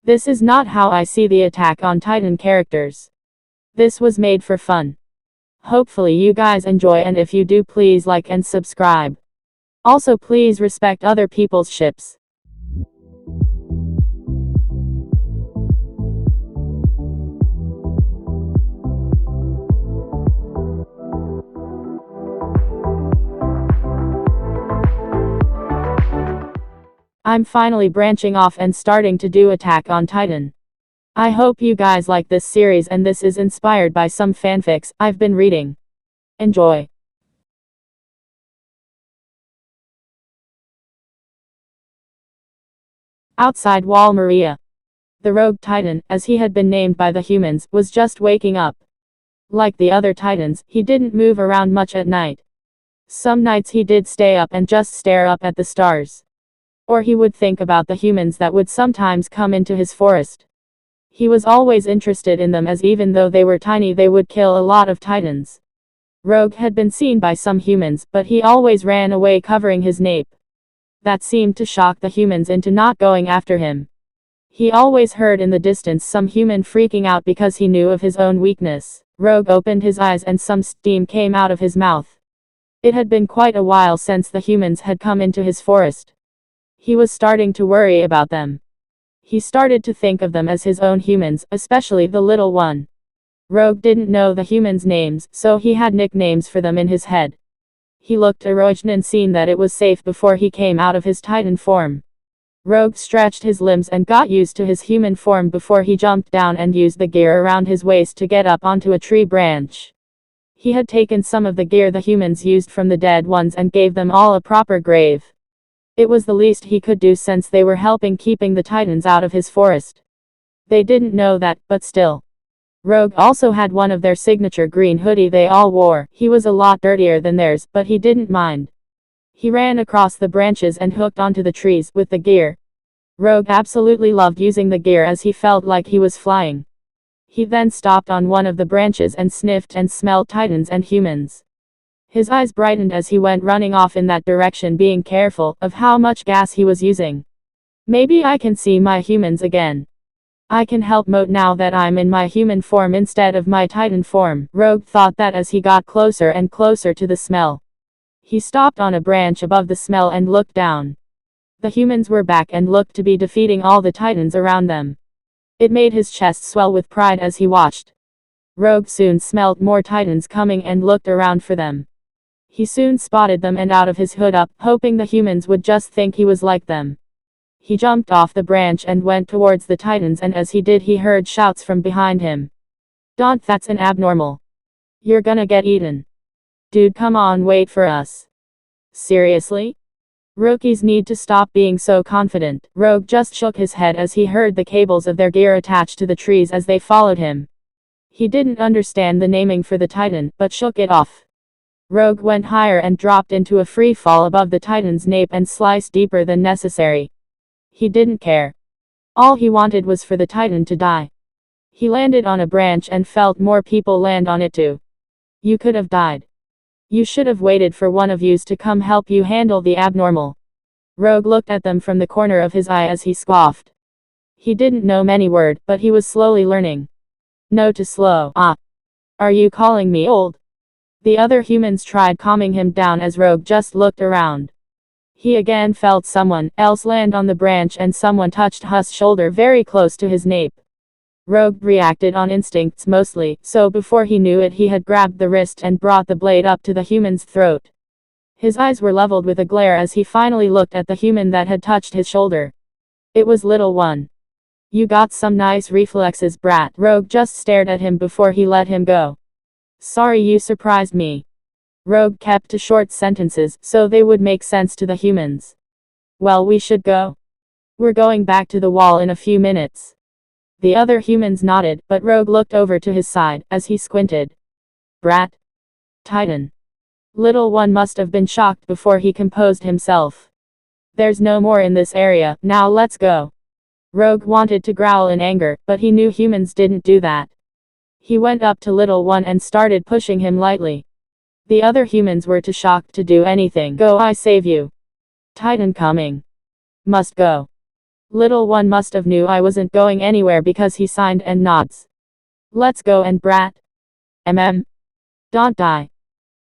This is not how I see the Attack on Titan characters. This was made for fun. Hopefully you guys enjoy, and if you do, please like and subscribe. Also, please respect other people's ships. I'm finally branching off and starting to do Attack on Titan. I hope you guys like this series, and this is inspired by some fanfics I've been reading. Enjoy. Outside Wall Maria. The rogue Titan, as he had been named by the humans, was just waking up. Like the other Titans, he didn't move around much at night. Some nights he did stay up and just stare up at the stars. Or he would think about the humans that would sometimes come into his forest. He was always interested in them, as even though they were tiny, they would kill a lot of Titans. Rogue had been seen by some humans, but he always ran away covering his nape. That seemed to shock the humans into not going after him. He always heard in the distance some human freaking out because he knew of his own weakness. Rogue opened his eyes and some steam came out of his mouth. It had been quite a while since the humans had come into his forest. He was starting to worry about them. He started to think of them as his own humans, especially the little one. Rogue didn't know the humans' names, so he had nicknames for them in his head. He looked around and seen that it was safe before he came out of his Titan form. Rogue stretched his limbs and got used to his human form before he jumped down and used the gear around his waist to get up onto a tree branch. He had taken some of the gear the humans used from the dead ones and gave them all a proper grave. It was the least he could do since they were helping keeping the Titans out of his forest. They didn't know that, but still. Rogue also had one of their signature green hoodie they all wore. He was a lot dirtier than theirs, but he didn't mind. He ran across the branches and hooked onto the trees with the gear. Rogue absolutely loved using the gear as he felt like he was flying. He then stopped on one of the branches and sniffed and smelled Titans and humans. His eyes brightened as he went running off in that direction, being careful of how much gas he was using. Maybe I can see my humans again. I can help Moat now that I'm in my human form instead of my Titan form. Rogue thought that as he got closer and closer to the smell. He stopped on a branch above the smell and looked down. The humans were back and looked to be defeating all the Titans around them. It made his chest swell with pride as he watched. Rogue soon smelled more Titans coming and looked around for them. He soon spotted them and out of his hood up, hoping the humans would just think he was like them. He jumped off the branch and went towards the Titans, and as he did he heard shouts from behind him. "Don't, that's an abnormal. You're gonna get eaten. Dude, come on, wait for us." Seriously? Rookies need to stop being so confident. Rogue just shook his head as he heard the cables of their gear attached to the trees as they followed him. He didn't understand the naming for the Titan, but shook it off. Rogue went higher and dropped into a free fall above the Titan's nape and sliced deeper than necessary. He didn't care. All he wanted was for the Titan to die. He landed on a branch and felt more people land on it too. You could have died. You should have waited for one of yous to come help you handle the abnormal. Rogue looked at them from the corner of his eye as he scoffed. He didn't know many words, but he was slowly learning. No to slow. Ah. Are you calling me old? The other humans tried calming him down as Rogue just looked around. He again felt someone else land on the branch and someone touched his shoulder very close to his nape. Rogue reacted on instincts mostly, so before he knew it he had grabbed the wrist and brought the blade up to the human's throat. His eyes were leveled with a glare as he finally looked at the human that had touched his shoulder. It was Little One. You got some nice reflexes, brat. Rogue just stared at him before he let him go. Sorry, you surprised me. Rogue kept to short sentences, so they would make sense to the humans. Well, we should go. We're going back to the wall in a few minutes. The other humans nodded, but Rogue looked over to his side, as he squinted. Brat? Titan. Little One must have been shocked before he composed himself. There's no more in this area, now let's go. Rogue wanted to growl in anger, but he knew humans didn't do that. He went up to Little One and started pushing him lightly. The other humans were too shocked to do anything. Go, I save you. Titan coming. Must go. Little one must have knew I wasn't going anywhere because he signed and nods. Let's go and brat. Don't die.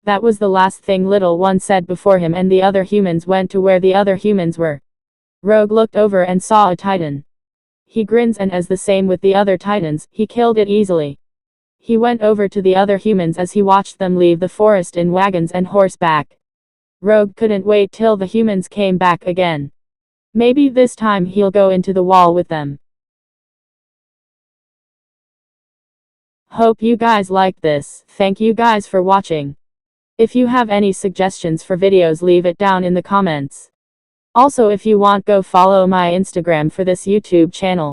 That was the last thing little one said before him and the other humans went to where the other humans were. Rogue looked over and saw a titan. He grins, and as the same with the other titans, he killed it easily. He went over to the other humans as he watched them leave the forest in wagons and horseback. Rogue couldn't wait till the humans came back again. Maybe this time he'll go into the wall with them. Hope you guys liked this. Thank you guys for watching. If you have any suggestions for videos, leave it down in the comments. Also, if you want, go follow my Instagram for this YouTube channel.